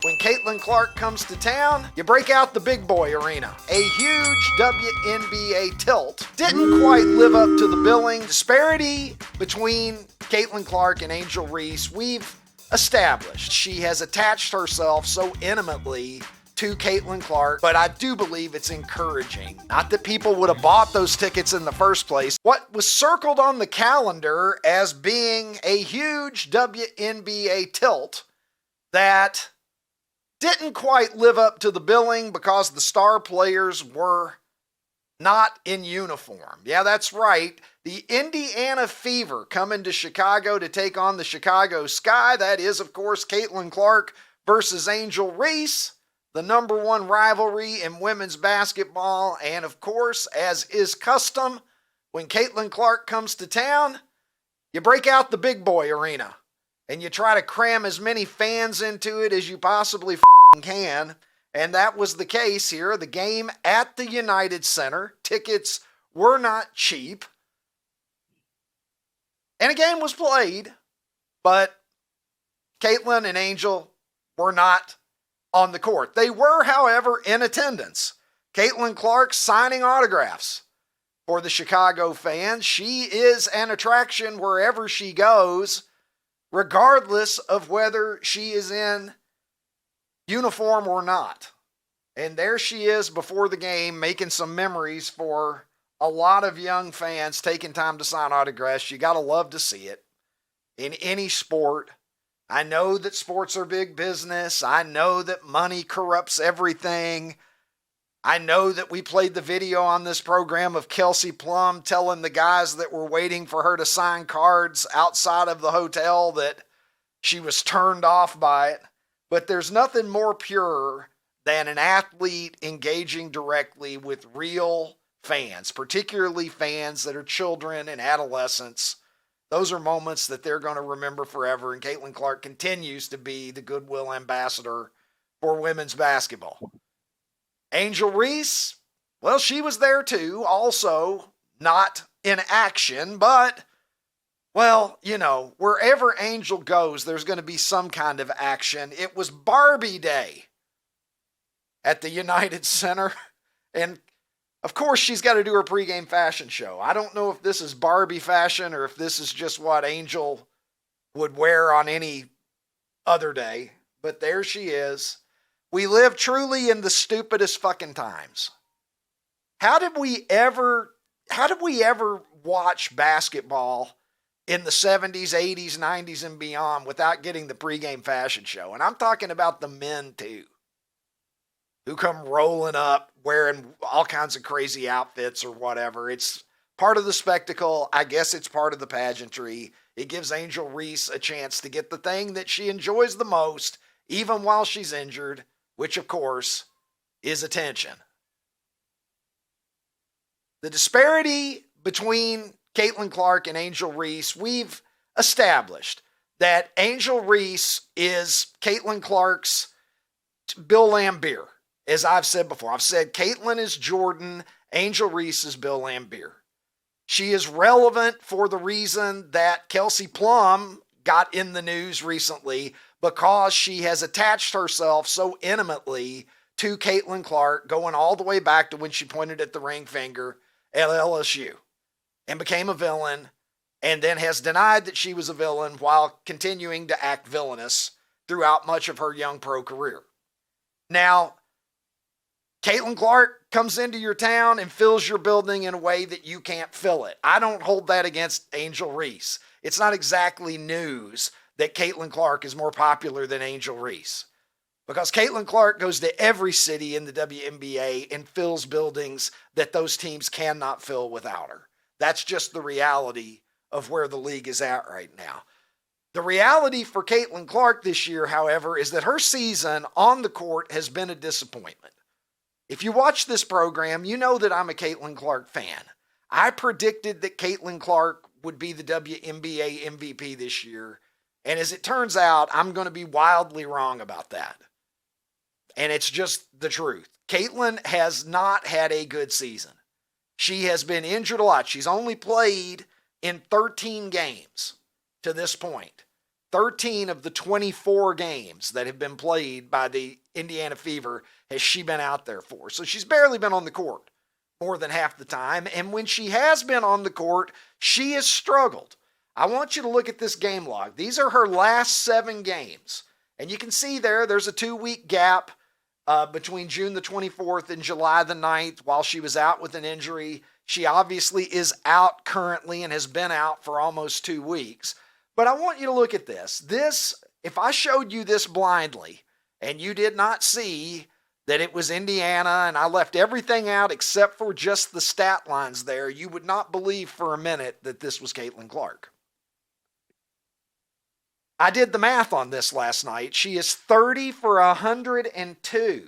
When Caitlin Clark comes to town, you break out the big boy arena. A huge WNBA tilt didn't quite live up to the billing. Disparity between Caitlin Clark and Angel Reese, we've established. She has attached herself so intimately to Caitlin Clark, but I do believe it's encouraging. Not that people would have bought those tickets in the first place. What was circled on the calendar as being a huge WNBA tilt that didn't quite live up to the billing because the star players were not in uniform. Yeah, that's right. The Indiana Fever coming to Chicago to take on the Chicago Sky. That is, of course, Caitlin Clark versus Angel Reese, the number one rivalry in women's basketball. And of course, as is custom, when Caitlin Clark comes to town, you break out the big boy arena and you try to cram as many fans into it as you possibly can. And that was the case here. The game at the United Center. Tickets were not cheap. And a game was played, but Caitlin and Angel were not on the court. They were, however, in attendance. Caitlin Clark signing autographs for the Chicago fans. She is an attraction wherever she goes, regardless of whether she is in uniform or not. And there she is before the game, making some memories for a lot of young fans taking time to sign autographs. You got to love to see it in any sport. I know that sports are big business. I know that money corrupts everything. I know that we played the video on this program of Kelsey Plum telling the guys that were waiting for her to sign cards outside of the hotel that she was turned off by it. But there's nothing more pure than an athlete engaging directly with real fans, particularly fans that are children and adolescents. Those are moments that they're going to remember forever, and Caitlin Clark continues to be the goodwill ambassador for women's basketball. Angel Reese, well, she was there too, also not in action, but, well, you know, wherever Angel goes, there's going to be some kind of action. It was Barbie Day at the United Center, and of course, she's got to do her pregame fashion show. I don't know if this is Barbie fashion or if this is just what Angel would wear on any other day, but there she is. We live truly in the stupidest fucking times. How did we ever watch basketball in the 70s, 80s, 90s, and beyond without getting the pregame fashion show? And I'm talking about the men too, who come rolling up wearing all kinds of crazy outfits or whatever. It's part of the spectacle. I guess it's part of the pageantry. It gives Angel Reese a chance to get the thing that she enjoys the most, even while she's injured, which of course is attention. The disparity between Caitlin Clark and Angel Reese, we've established that Angel Reese is Caitlin Clark's Bill Laimbeer. As I've said before, I've said Caitlin is Jordan, Angel Reese is Bill Laimbeer. She is relevant for the reason that Kelsey Plum got in the news recently, because she has attached herself so intimately to Caitlin Clark, going all the way back to when she pointed at the ring finger at LSU and became a villain, and then has denied that she was a villain while continuing to act villainous throughout much of her young pro career. Now, Caitlin Clark comes into your town and fills your building in a way that you can't fill it. I don't hold that against Angel Reese. It's not exactly news that Caitlin Clark is more popular than Angel Reese, because Caitlin Clark goes to every city in the WNBA and fills buildings that those teams cannot fill without her. That's just the reality of where the league is at right now. The reality for Caitlin Clark this year, however, is that her season on the court has been a disappointment. If you watch this program, you know that I'm a Caitlin Clark fan. I predicted that Caitlin Clark would be the WNBA MVP this year, and as it turns out, I'm going to be wildly wrong about that. And it's just the truth. Caitlin has not had a good season. She has been injured a lot. She's only played in 13 games to this point. 13 of the 24 games that have been played by the Indiana Fever has she been out there for. So she's barely been on the court more than half the time. And when she has been on the court, she has struggled. I want you to look at this game log. These are her last 7 games. And you can see there's a 2-week gap between June the 24th and July the 9th while she was out with an injury. She obviously is out currently and has been out for almost 2 weeks. But I want you to look at this. If I showed you this blindly and you did not see that it was Indiana and I left everything out except for just the stat lines there, you would not believe for a minute that this was Caitlin Clark. I did the math on this last night. She is 30 for 102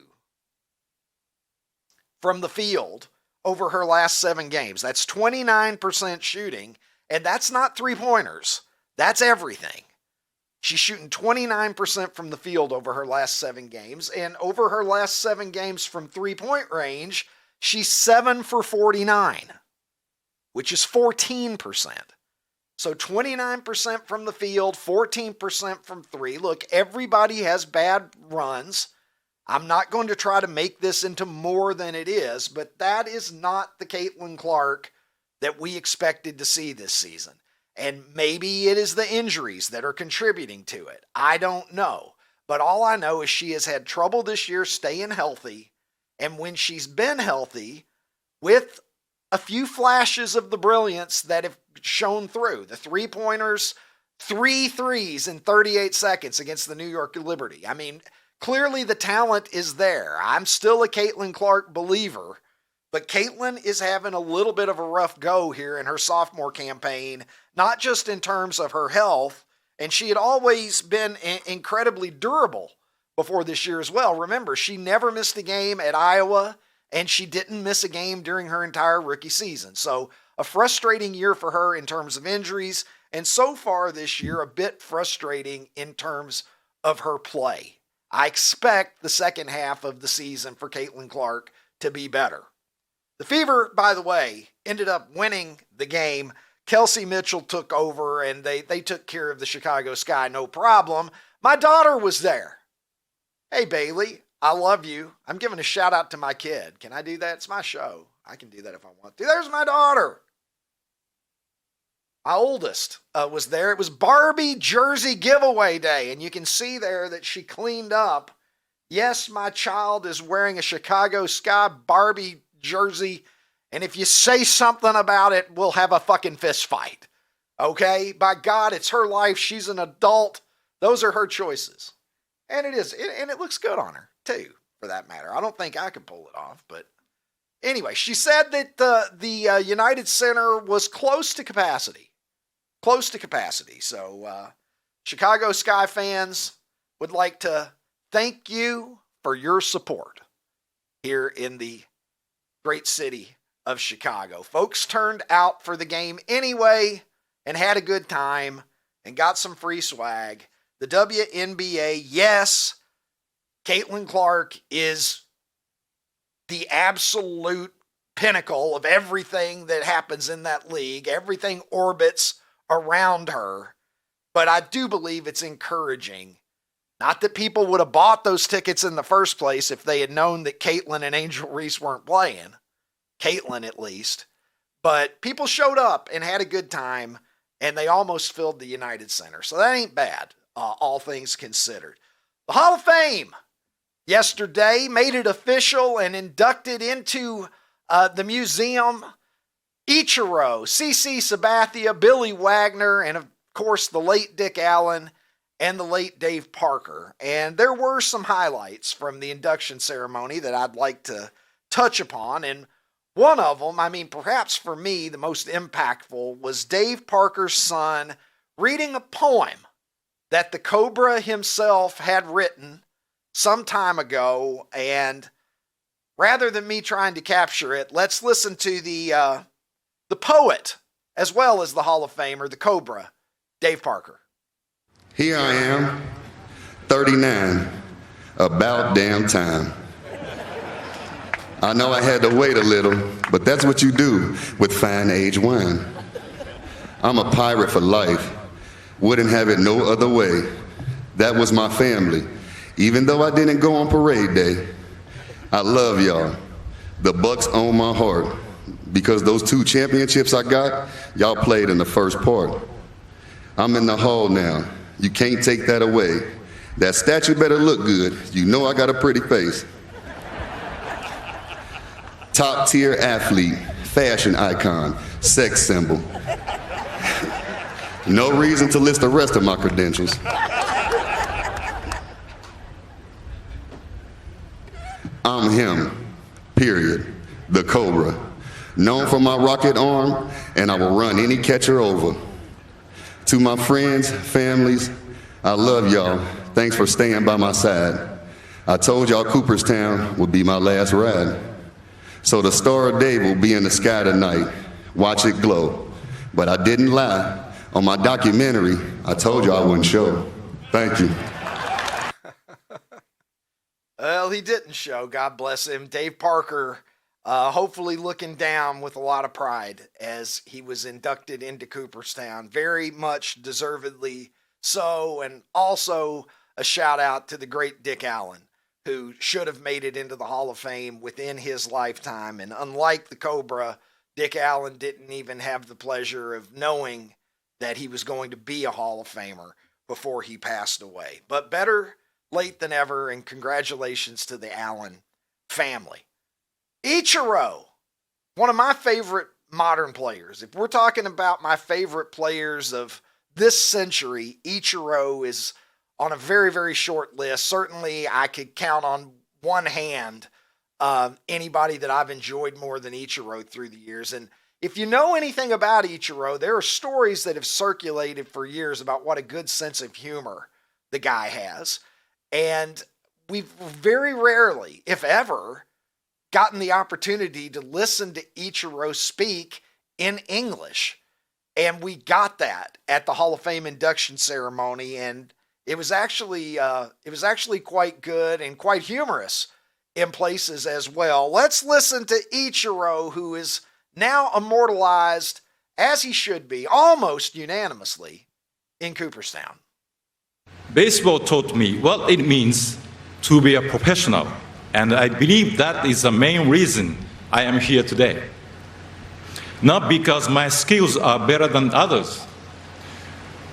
from the field over her last 7 games. That's 29% shooting, and that's not three-pointers. That's everything. She's shooting 29% from the field over her last 7 games, and over her last 7 games from three-point range, she's 7 for 49, which is 14%. So 29% from the field, 14% from 3. Look, everybody has bad runs. I'm not going to try to make this into more than it is, but that is not the Caitlin Clark that we expected to see this season. And maybe it is the injuries that are contributing to it. I don't know. But all I know is she has had trouble this year staying healthy. And when she's been healthy, with a few flashes of the brilliance that have shown through, the three-pointers, 3 threes in 38 seconds against the New York Liberty. I mean, clearly the talent is there. I'm still a Caitlin Clark believer, but Caitlin is having a little bit of a rough go here in her sophomore campaign, not just in terms of her health, and she had always been incredibly durable before this year as well. Remember, she never missed a game at Iowa, and she didn't miss a game during her entire rookie season. So a frustrating year for her in terms of injuries, and so far this year, a bit frustrating in terms of her play. I expect the second half of the season for Caitlin Clark to be better. The Fever, by the way, ended up winning the game. Kelsey Mitchell took over, and they took care of the Chicago Sky, no problem. My daughter was there. Hey, Bailey, I love you. I'm giving a shout out to my kid. Can I do that? It's my show. I can do that if I want to. There's my daughter. My oldest was there. It was Barbie jersey giveaway day, and you can see there that she cleaned up. Yes, my child is wearing a Chicago Sky Barbie jersey, and if you say something about it, we'll have a fucking fist fight. Okay? By God, it's her life. She's an adult. Those are her choices. And it is. And it looks good on her, too, for that matter. I don't think I could pull it off, but anyway, she said that the United Center was close to capacity. Close to capacity. So, Chicago Sky fans would like to thank you for your support here in the great city of Chicago. Folks turned out for the game anyway and had a good time and got some free swag. The WNBA, yes, Caitlin Clark is the absolute pinnacle of everything that happens in that league. Everything orbits around her. But I do believe it's encouraging. Not that people would have bought those tickets in the first place if they had known that Caitlin and Angel Reese weren't playing. Caitlin, at least. But people showed up and had a good time, and they almost filled the United Center. So that ain't bad, all things considered. The Hall of Fame yesterday made it official and inducted into the museum Ichiro, C.C. Sabathia, Billy Wagner, and of course the late Dick Allen and the late Dave Parker. And there were some highlights from the induction ceremony that I'd like to touch upon. And one of them, I mean, perhaps for me, the most impactful was Dave Parker's son reading a poem that the Cobra himself had written some time ago. And rather than me trying to capture it, let's listen to the poet, as well as the Hall of Famer, the Cobra, Dave Parker. Here I am, 39, about damn time. I know I had to wait a little, but that's what you do with fine age wine. I'm a pirate for life, Wouldn't have it no other way. That was my family. Even though I didn't go on parade day, I love y'all. The Bucks own my heart. Because those 2 championships I got, y'all played in the first part. I'm in the hall now. You can't take that away. That statue better look good. You know I got a pretty face. Top tier athlete, fashion icon, sex symbol. No reason to list the rest of my credentials. I'm him, period, the Cobra. Known for my rocket arm, and I will run any catcher over. To my friends, families, I love y'all. Thanks for staying by my side. I told y'all Cooperstown would be my last ride. So the Star of Day will be in the sky tonight. Watch it glow. But I didn't lie. On my documentary, I told you I wouldn't show. Thank you. Well, he didn't show. God bless him. Dave Parker, hopefully looking down with a lot of pride as he was inducted into Cooperstown. Very much deservedly so. And also a shout out to the great Dick Allen, who should have made it into the Hall of Fame within his lifetime. And unlike the Cobra, Dick Allen didn't even have the pleasure of knowing that he was going to be a Hall of Famer before he passed away. But better late than ever, and congratulations to the Allen family. Ichiro, one of my favorite modern players. If we're talking about my favorite players of this century, Ichiro is on a very, very short list. Certainly, I could count on one hand anybody that I've enjoyed more than Ichiro through the years. And if you know anything about Ichiro, there are stories that have circulated for years about what a good sense of humor the guy has. And we've very rarely, if ever, gotten the opportunity to listen to Ichiro speak in English. And we got that at the Hall of Fame induction ceremony. And it was actually quite good and quite humorous in places as well. Let's listen to Ichiro, who is now immortalized, as he should be, almost unanimously, in Cooperstown. Baseball taught me what it means to be a professional, and I believe that is the main reason I am here today. Not because my skills are better than others.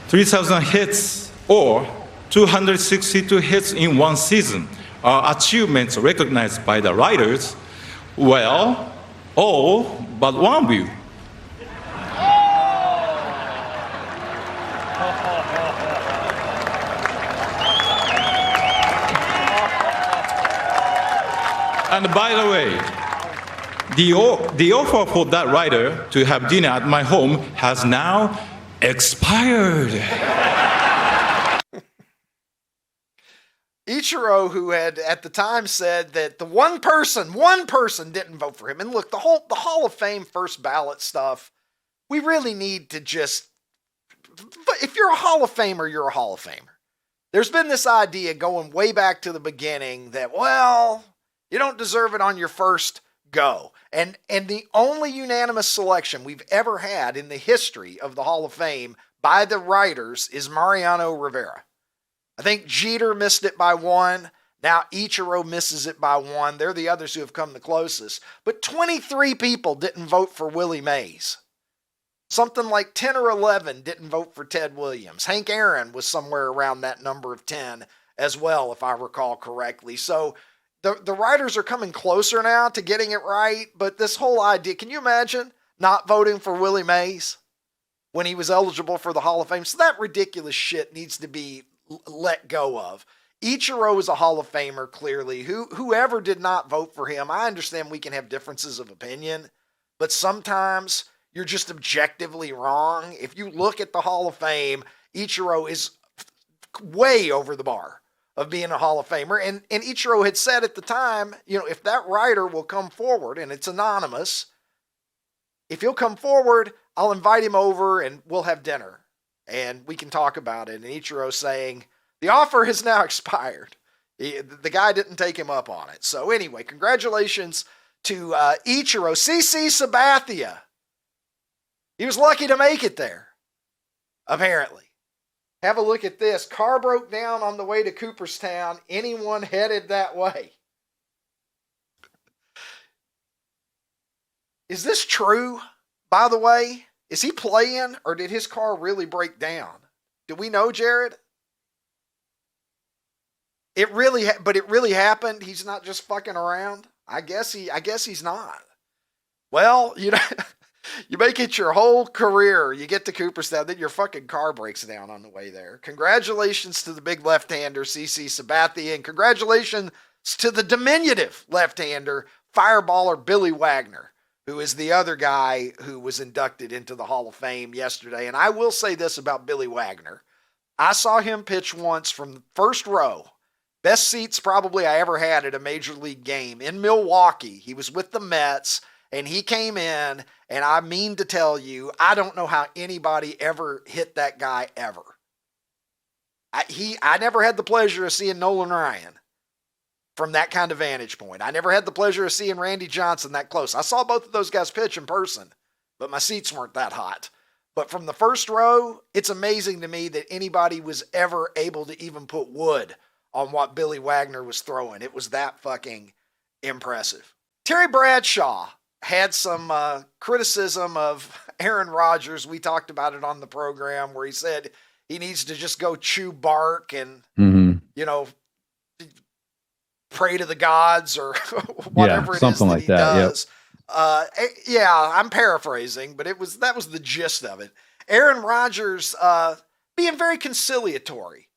3,000 hits or 262 hits in one season are achievements recognized by the writers. Well, all but one of you. And by the way, the offer for that writer to have dinner at my home has now expired. Ichiro, who had at the time said that the one person didn't vote for him. And look, the Hall of Fame first ballot stuff, we really need to just, if you're a Hall of Famer, you're a Hall of Famer. There's been this idea going way back to the beginning that, well, you don't deserve it on your first go. And the only unanimous selection we've ever had in the history of the Hall of Fame by the writers is Mariano Rivera. I think Jeter missed it by one. Now Ichiro misses it by one. They're the others who have come the closest. But 23 people didn't vote for Willie Mays. Something like 10 or 11 didn't vote for Ted Williams. Hank Aaron was somewhere around that number of 10 as well, if I recall correctly. So the writers are coming closer now to getting it right. But this whole idea, can you imagine not voting for Willie Mays when he was eligible for the Hall of Fame? So that ridiculous shit needs to be let go of. Ichiro is a Hall of Famer, clearly. Whoever did not vote for him, I understand we can have differences of opinion, but sometimes you're just objectively wrong. If you look at the Hall of Fame, Ichiro is way over the bar of being a Hall of Famer. And Ichiro had said at the time, if that writer will come forward, and it's anonymous, if he'll come forward, I'll invite him over and we'll have dinner and we can talk about it. And Ichiro saying, the offer has now expired. The guy didn't take him up on it. So anyway, congratulations to Ichiro. CC Sabathia. He was lucky to make it there, apparently. Have a look at this. Car broke down on the way to Cooperstown. Anyone headed that way? Is this true, by the way? Is he playing, or did his car really break down? Do we know, Jared? It really happened. He's not just fucking around. I guess he's not. Well, you know, you make it your whole career. You get to Cooperstown, then your fucking car breaks down on the way there. Congratulations to the big left-hander, CC Sabathia, and congratulations to the diminutive left-hander, fireballer Billy Wagner, who is the other guy who was inducted into the Hall of Fame yesterday. And I will say this about Billy Wagner. I saw him pitch once from the first row. Best seats probably I ever had at a major league game in Milwaukee. He was with the Mets, and he came in, and I mean to tell you, I don't know how anybody ever hit that guy ever. I never had the pleasure of seeing Nolan Ryan from that kind of vantage point. I never had the pleasure of seeing Randy Johnson that close. I saw both of those guys pitch in person, but my seats weren't that hot. But from the first row, it's amazing to me that anybody was ever able to even put wood on what Billy Wagner was throwing. It was that fucking impressive. Terry Bradshaw had some criticism of Aaron Rodgers. We talked about it on the program where he said he needs to just go chew bark and, you know, pray to the gods or whatever it is that he does. Yep. Yeah, I'm paraphrasing, but that was the gist of it. Aaron Rodgers being very conciliatory,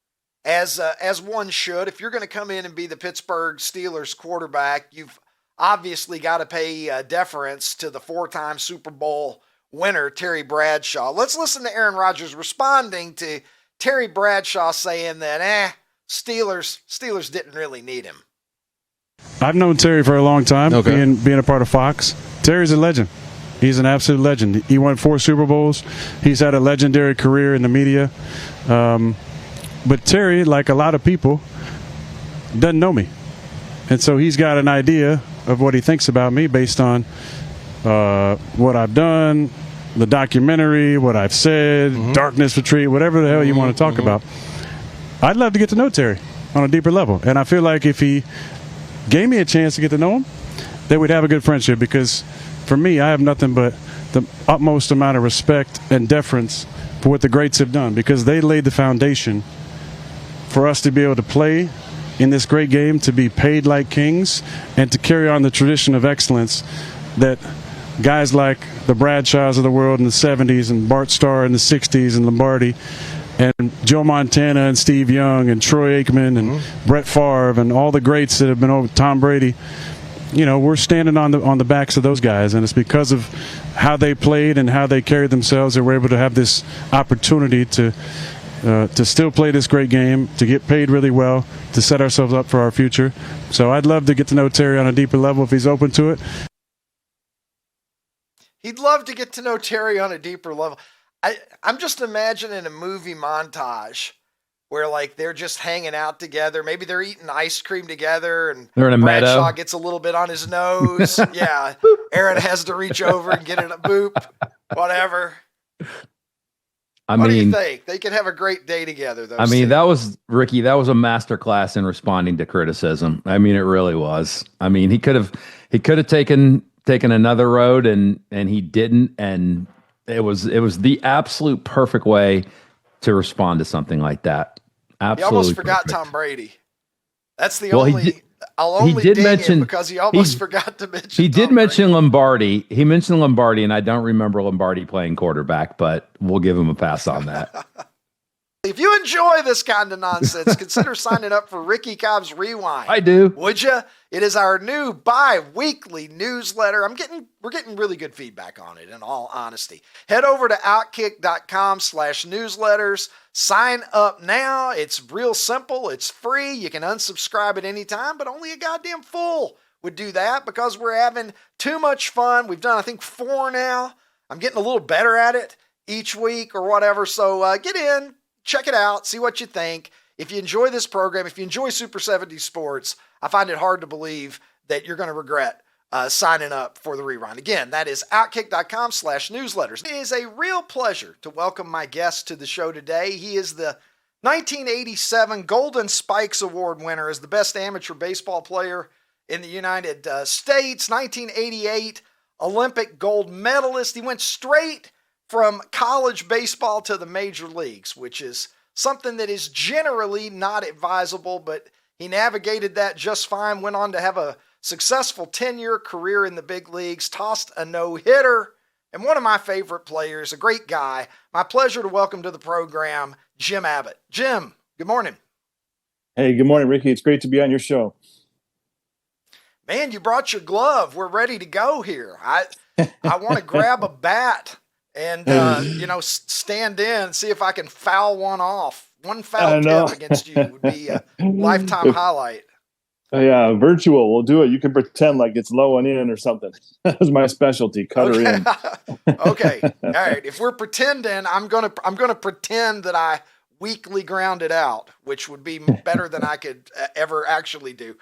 as one should. If you're going to come in and be the Pittsburgh Steelers quarterback, you've obviously got to pay deference to the 4-time Super Bowl winner, Terry Bradshaw. Let's listen to Aaron Rodgers responding to Terry Bradshaw saying that, Steelers didn't really need him. I've known Terry for a long time, being a part of Fox. Terry's a legend. He's an absolute legend. He won 4 Super Bowls. He's had a legendary career in the media. But Terry, like a lot of people, doesn't know me. And so he's got an idea of what he thinks about me based on what I've done, the documentary, what I've said, Darkness Retreat, whatever the hell you want to talk about. I'd love to get to know Terry on a deeper level. And I feel like if he gave me a chance to get to know him, then we'd have a good friendship, because for me, I have nothing but the utmost amount of respect and deference for what the greats have done, because they laid the foundation for us to be able to play in this great game, to be paid like kings, and to carry on the tradition of excellence that guys like the Bradshaws of the world in the 70s and Bart Starr in the 60s and Lombardi and Joe Montana and Steve Young and Troy Aikman and Brett Favre and all the greats that have been over, Tom Brady, you know, we're standing on the backs of those guys, and it's because of how they played and how they carried themselves that we're able to have this opportunity to still play this great game, to get paid really well, to set ourselves up for our future. So I'd love to get to know Terry on a deeper level if he's open to it. He'd love to get to know Terry on a deeper level. I'm just imagining a movie montage where, like, they're just hanging out together. Maybe they're eating ice cream together, and they're in a Bradshaw meadow. Gets a little bit on his nose. Yeah. Aaron has to reach over and get it a boop, whatever. What do you think? They could have a great day together, though. That was, Ricky, that was a masterclass in responding to criticism. I mean, it really was. I mean, he could have taken another road, and he didn't, and it was the absolute perfect way to respond to something like that. Absolutely. He almost forgot perfect. Tom Brady. That's the only. I'll only ding him because he almost forgot to mention. He did Tom mention Brady. Lombardi. He mentioned Lombardi, and I don't remember Lombardi playing quarterback, but we'll give him a pass on that. If you enjoy this kind of nonsense, consider signing up for Ricky Cobb's Rewind. I do. Would you? It is our new bi-weekly newsletter. We're getting really good feedback on it, in all honesty. Head over to outkick.com/newsletters. Sign up now. It's real simple. It's free. You can unsubscribe at any time, but only a goddamn fool would do that because we're having too much fun. We've done, I think, 4 now. I'm getting a little better at it each week or whatever. So get in. Check it out. See what you think. If you enjoy this program, if you enjoy Super 70 Sports, I find it hard to believe that you're going to regret signing up for the rerun. Again, that is outkick.com/newsletters. It is a real pleasure to welcome my guest to the show today. He is the 1987 Golden Spikes Award winner as the best amateur baseball player in the United States. 1988 Olympic gold medalist. He went straight from college baseball to the major leagues, which is something that is generally not advisable, but he navigated that just fine, went on to have a successful 10-year career in the big leagues, tossed a no-hitter, and one of my favorite players, a great guy. My pleasure to welcome to the program, Jim Abbott. Jim, good morning. Hey, good morning, Ricky. It's great to be on your show. Man, you brought your glove. We're ready to go here. I want to grab a bat and, stand in and see if I can foul one off. One foul tip against you would be a lifetime highlight. Yeah, virtual. We'll do it. You can pretend like it's low and in or something. That's my specialty. Cut her in. Okay. All right. If we're pretending, I'm gonna pretend that I weakly ground it out, which would be better than I could ever actually do.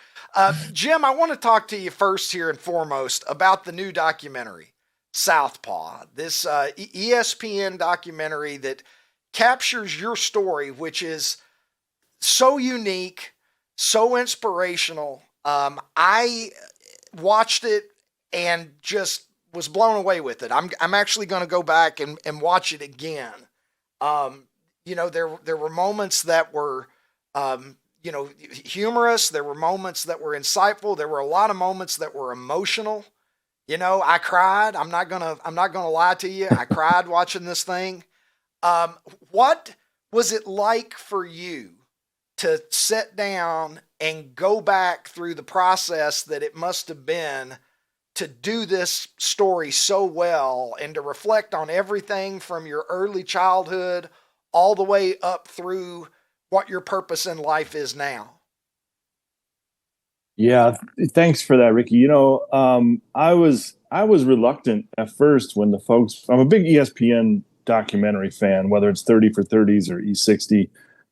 Jim, I want to talk to you first here and foremost about the new documentary, Southpaw. This ESPN documentary that captures your story, which is so unique, so inspirational. I watched it and just was blown away with it. I'm actually going to go back and watch it again. There were moments that were, humorous. There were moments that were insightful. There were a lot of moments that were emotional. I cried. I'm not gonna lie to you. I cried watching this thing. What was it like for you to sit down and go back through the process that it must have been to do this story so well and to reflect on everything from your early childhood all the way up through what your purpose in life is now? Yeah, thanks for that, Ricky. I was reluctant at first when the folks. I'm a big ESPN documentary fan, whether it's 30 for 30s or E60.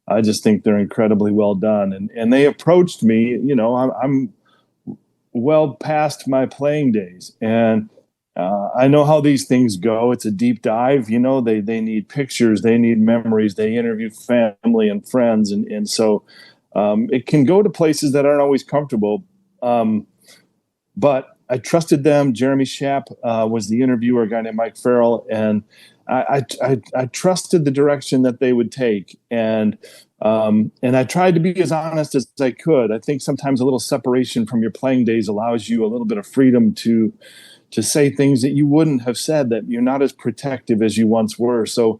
I just think they're incredibly well done, and they approached me. I'm well past my playing days, and I know how these things go. It's a deep dive. They need pictures, they need memories, they interview family and friends, and so it can go to places that aren't always comfortable. But I trusted them. Jeremy Schaap was the interviewer, a guy named Mike Farrell, and I trusted the direction that they would take, and I tried to be as honest as I could. I think sometimes a little separation from your playing days allows you a little bit of freedom to say things that you wouldn't have said, that you're not as protective as you once were. So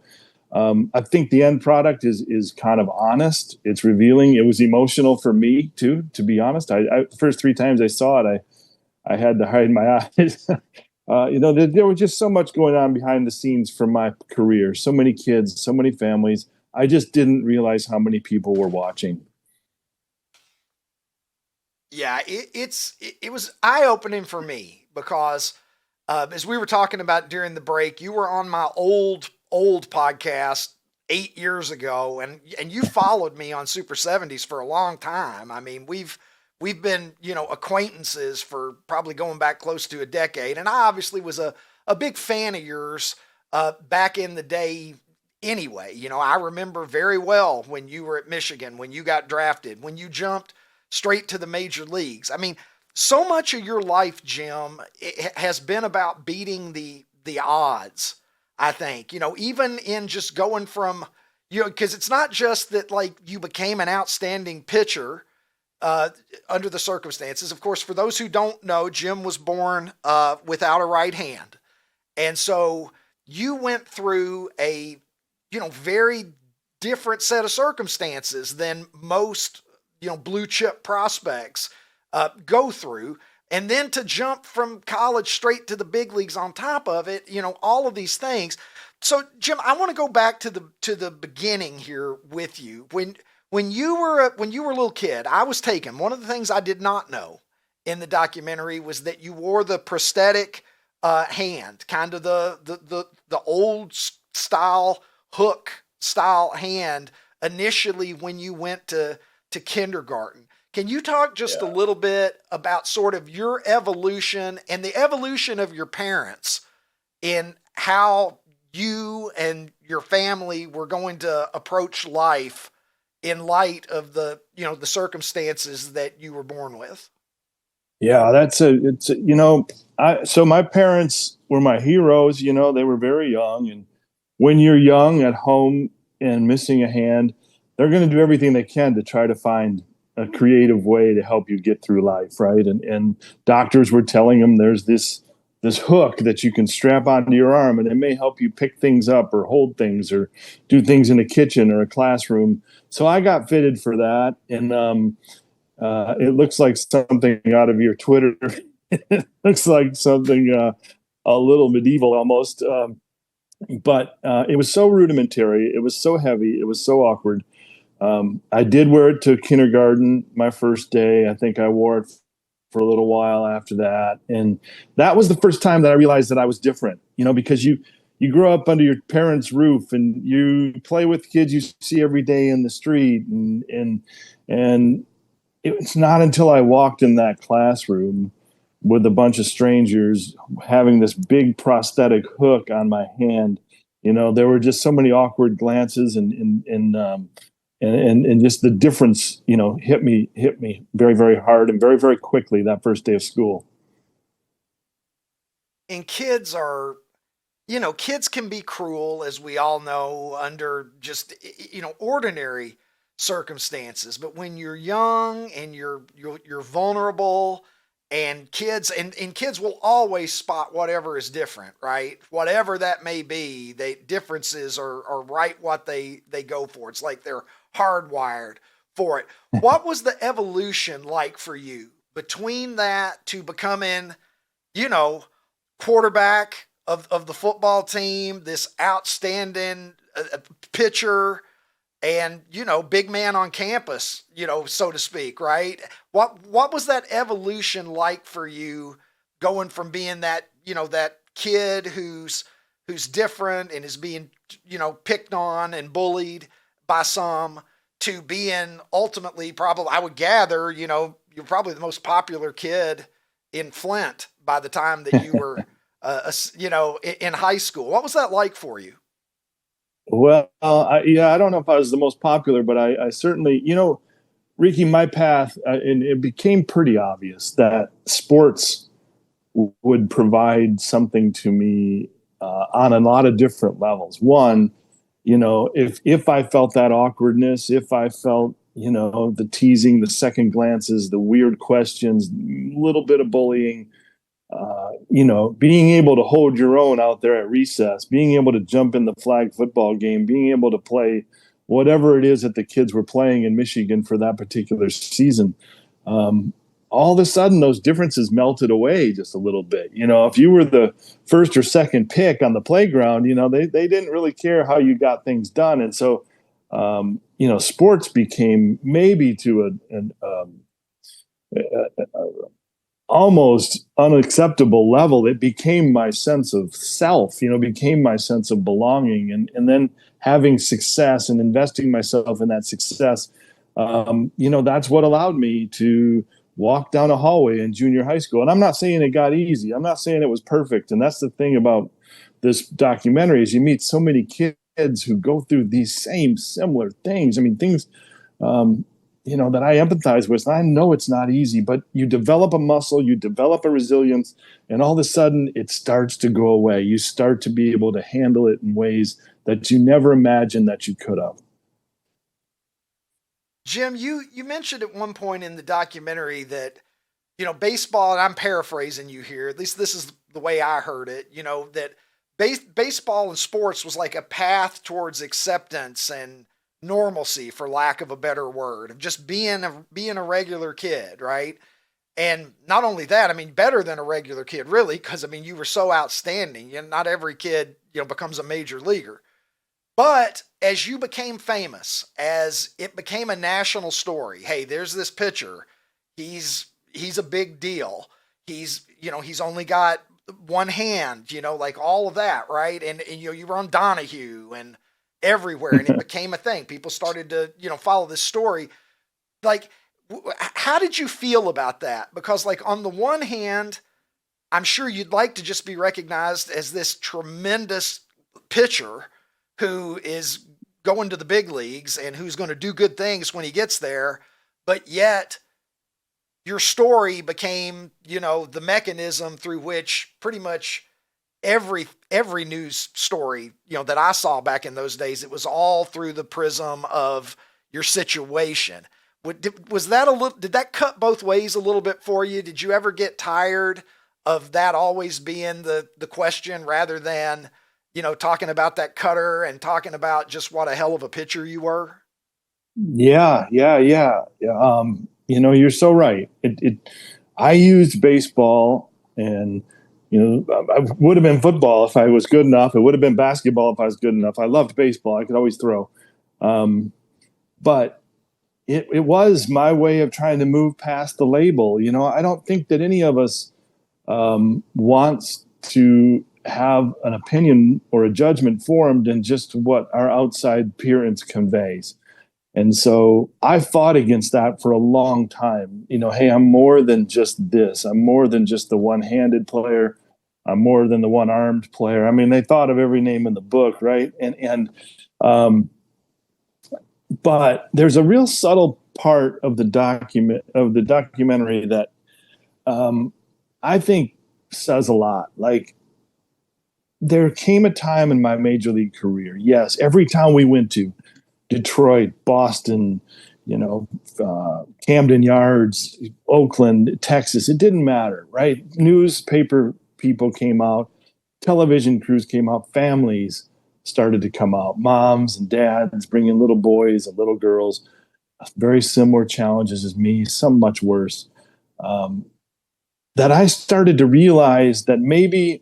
I think the end product is kind of honest. It's revealing. It was emotional for me too, to be honest. The first 3 times I saw it, I had to hide my eyes. There was just so much going on behind the scenes from my career. So many kids, so many families. I just didn't realize how many people were watching. Yeah, it was eye-opening for me because as we were talking about during the break, you were on my old podcast 8 years ago, and you followed me on Super 70s for a long time. I mean, we've been, acquaintances for probably going back close to a decade. And I obviously was a big fan of yours back in the day anyway. I remember very well when you were at Michigan, when you got drafted, when you jumped straight to the major leagues. I mean, so much of your life, Jim, has been about beating the odds, I think. Even in just going from, because it's not just that like you became an outstanding pitcher under the circumstances. Of course, for those who don't know, Jim was born without a right hand. And so you went through a, very different set of circumstances than most, blue chip prospects go through. And then to jump from college straight to the big leagues on top of it, all of these things. So Jim, I want to go back to the beginning here with you. When you were a little kid, I was taken. One of the things I did not know in the documentary was that you wore the prosthetic hand, kind of the old style hook style hand initially when you went to kindergarten. Can you talk just a little bit about sort of your evolution and the evolution of your parents in how you and your family were going to approach life in light of the circumstances that you were born with? Yeah, so my parents were my heroes. They were very young. And when you're young at home and missing a hand, they're going to do everything they can to try to find a creative way to help you get through life. Right. And doctors were telling them there's this hook that you can strap onto your arm, and it may help you pick things up or hold things or do things in a kitchen or a classroom. So I got fitted for that. And, it looks like something out of your Twitter. It looks like something a little medieval almost. But it was so rudimentary. It was so heavy. It was so awkward. I did wear it to kindergarten my first day. I think I wore it for a little while after that. And that was the first time that I realized that I was different, because you grow up under your parents' roof and you play with kids you see every day in the street. And it's not until I walked in that classroom with a bunch of strangers having this big prosthetic hook on my hand, there were just so many awkward glances and just the difference, hit me very, very hard and very, very quickly that first day of school. And kids can be cruel, as we all know, under just, ordinary circumstances. But when you're young and you're vulnerable, and kids will always spot whatever is different, right? Whatever that may be, differences are right what they go for. It's like they're hardwired for it. What was the evolution like for you between that to becoming, quarterback of the football team, this outstanding pitcher, and, big man on campus, so to speak, right? What was that evolution like for you, going from being that, that kid who's different and is being, picked on and bullied by some, to being ultimately, probably, I would gather, you're probably the most popular kid in Flint by the time that you were, in high school. What was that like for you? Well, I don't know if I was the most popular, but I certainly, Ricky, my path, and it became pretty obvious that sports would provide something to me on a lot of different levels. One, if I felt that awkwardness, if I felt, the teasing, the second glances, the weird questions, a little bit of bullying, being able to hold your own out there at recess, being able to jump in the flag football game, being able to play whatever it is that the kids were playing in Michigan for that particular season. All of a sudden, those differences melted away just a little bit. If you were the first or second pick on the playground, they didn't really care how you got things done. And so, sports became maybe to an almost unacceptable level. It became my sense of self, became my sense of belonging, and then having success and investing myself in that success. That's what allowed me to walk down a hallway in junior high school. And I'm not saying it got easy. I'm not saying it was perfect. And that's the thing about this documentary, is you meet so many kids who go through these same similar things. I mean, things, that I empathize with. I know it's not easy, but you develop a muscle, you develop a resilience, and all of a sudden it starts to go away. You start to be able to handle it in ways that you never imagined that you could have. Jim, you mentioned at one point in the documentary that, baseball, and I'm paraphrasing you here, at least this is the way I heard it, that baseball and sports was like a path towards acceptance and normalcy, for lack of a better word, of just being a regular kid, right? And not only that, I mean, better than a regular kid, really, because, you were so outstanding. Not every kid, becomes a major leaguer. But as you became famous, as it became a national story, hey, there's this pitcher, he's a big deal. He's only got one hand, like all of that, right? And you were on Donahue and everywhere, and it became a thing. People started to, follow this story. Like, how did you feel about that? Because, like, on the one hand, I'm sure you'd like to just be recognized as this tremendous pitcher who is going to the big leagues and who's going to do good things when he gets there. But yet your story became, the mechanism through which pretty much every news story, that I saw back in those days, it was all through the prism of your situation. Was that did that cut both ways a little bit for you? Did you ever get tired of that always being the question rather than, talking about that cutter and talking about just what a hell of a pitcher you were? Yeah. You're so right. I used baseball, and I would have been football if I was good enough. It would have been basketball if I was good enough. I loved baseball. I could always throw. But it was my way of trying to move past the label. I don't think that any of us wants to have an opinion or a judgment formed in just what our outside appearance conveys. And so I fought against that for a long time. Hey, I'm more than just this. I'm more than just the one-handed player. I'm more than the one-armed player. I mean, they thought of every name in the book, right? But there's a real subtle part of the documentary that I think says a lot. Like, there came a time in my major league career. Yes, every town we went to, Detroit, Boston, Camden Yards, Oakland, Texas, it didn't matter, right? Newspaper people came out, television crews came out, families started to come out, moms and dads bringing little boys and little girls, very similar challenges as me, some much worse, that I started to realize that maybe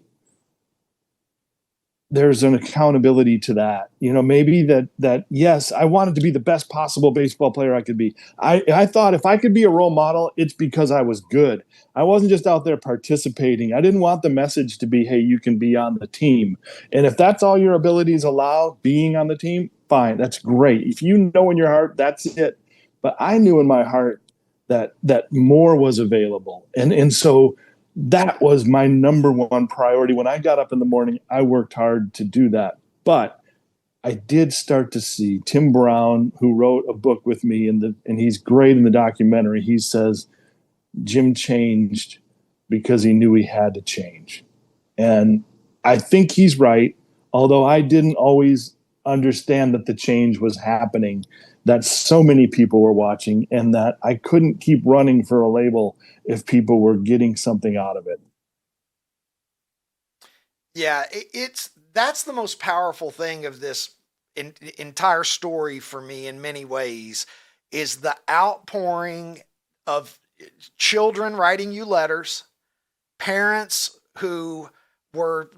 there's an accountability to that. Maybe that yes, I wanted to be the best possible baseball player I could be. I thought if I could be a role model, it's because I was good. I wasn't just out there participating. I didn't want the message to be, hey, you can be on the team. And if that's all your abilities allow, being on the team, fine, that's great. If you know in your heart, that's it. But I knew in my heart that more was available. And so that was my number one priority. When I got up in the morning, I worked hard to do that. But I did start to see Tim Brown, who wrote a book with me, and he's great in the documentary. He says Jim changed because he knew he had to change. And I think he's right, although I didn't always understand that the change was happening, that so many people were watching, and that I couldn't keep running for a label if people were getting something out of it. Yeah, that's the most powerful thing of this entire story for me in many ways, is the outpouring of children writing you letters, parents who were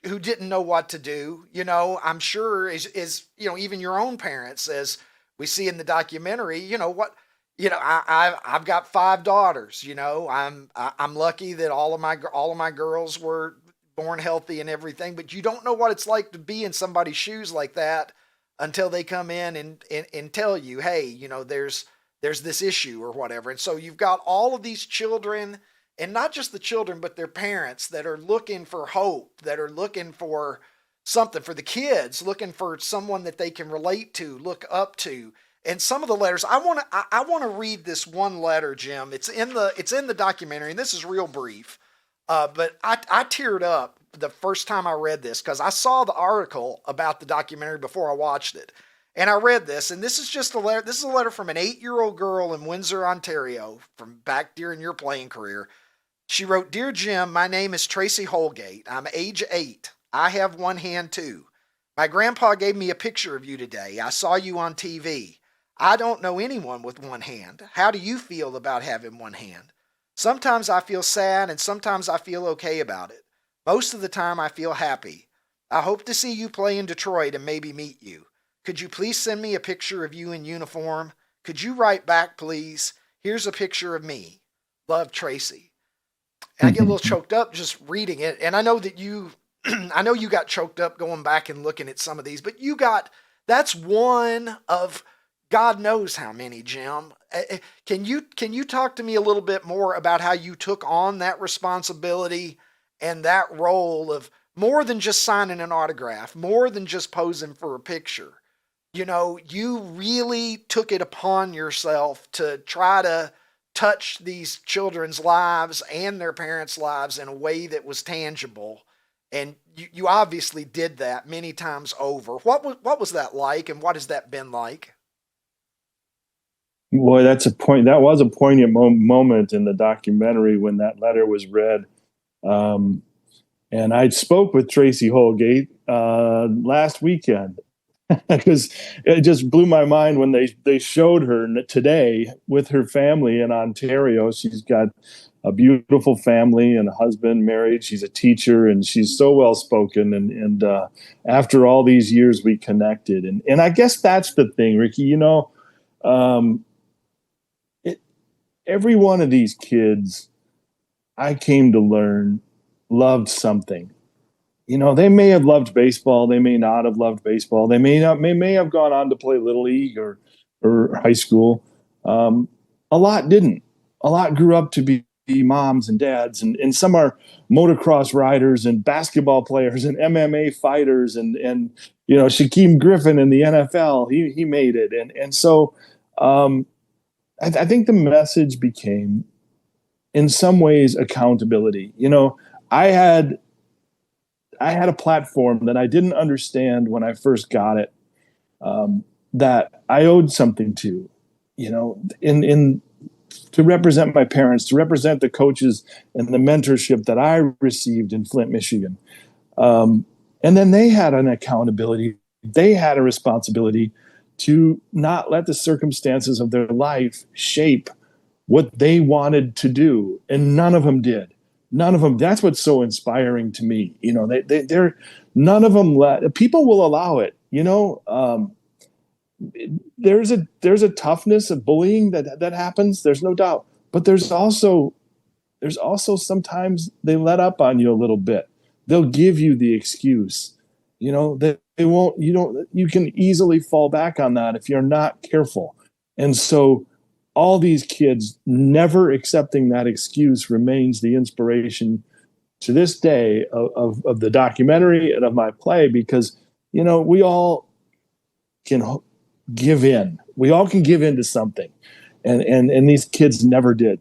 who didn't know what to do. I'm sure is even your own parents, as we see in the documentary, I've got 5 daughters, I'm lucky that all of my girls were born healthy and everything, but you don't know what it's like to be in somebody's shoes like that until they come in and tell you, hey, there's this issue or whatever. And so you've got all of these children, and not just the children, but their parents, that are looking for hope, that are looking for something, for the kids, looking for someone that they can relate to, look up to. And some of the letters, I want to read this one letter, Jim. It's in the documentary, and this is real brief. But I teared up the first time I read this, because I saw the article about the documentary before I watched it. And I read this, and this is just a letter. This is a letter from an 8-year-old girl in Windsor, Ontario, from back during your playing career. She wrote, "Dear Jim, my name is Tracy Holgate. I'm age 8. I have one hand too. My grandpa gave me a picture of you today. I saw you on TV. I don't know anyone with one hand. How do you feel about having one hand? Sometimes I feel sad, and sometimes I feel okay about it. Most of the time I feel happy. I hope to see you play in Detroit and maybe meet you. Could you please send me a picture of you in uniform? Could you write back, please? Here's a picture of me. Love, Tracy." And I get a little choked up just reading it. And I know that I know you got choked up going back and looking at some of these, but that's one of God knows how many, Jim. Can you talk to me a little bit more about how you took on that responsibility and that role of more than just signing an autograph, more than just posing for a picture, you really took it upon yourself to try to touch these children's lives and their parents' lives in a way that was tangible. And you obviously did that many times over. What was that like, and what has that been like? Boy, that was a poignant moment in the documentary when that letter was read. And I spoke with Tracy Holgate last weekend because it just blew my mind when they showed her today with her family in Ontario. She's got a beautiful family and a husband, married. She's a teacher, and she's so well spoken. And after all these years, we connected. And I guess that's the thing, Ricky. Every one of these kids, I came to learn, loved something. They may have loved baseball. They may not have loved baseball. They may have gone on to play Little League or high school. A lot didn't. A lot grew up to be moms and dads, and some are motocross riders and basketball players and MMA fighters, and Shaquem Griffin in the NFL. He made it, and so I think the message became, in some ways, accountability. I had a platform that I didn't understand when I first got it, that I owed something to, to represent my parents, to represent the coaches and the mentorship that I received in Flint, Michigan. And then they had an accountability. They had a responsibility to not let the circumstances of their life shape what they wanted to do. And none of them did. None of them. That's what's so inspiring to me. They're none of them people will allow it. There's a toughness of bullying that happens. There's no doubt. But there's also sometimes they let up on you a little bit. They'll give you the excuse. They won't. You can easily fall back on that if you're not careful. And so all these kids never accepting that excuse remains the inspiration to this day of the documentary and of my play, because, we all can give in. We all can give in to something. And these kids never did.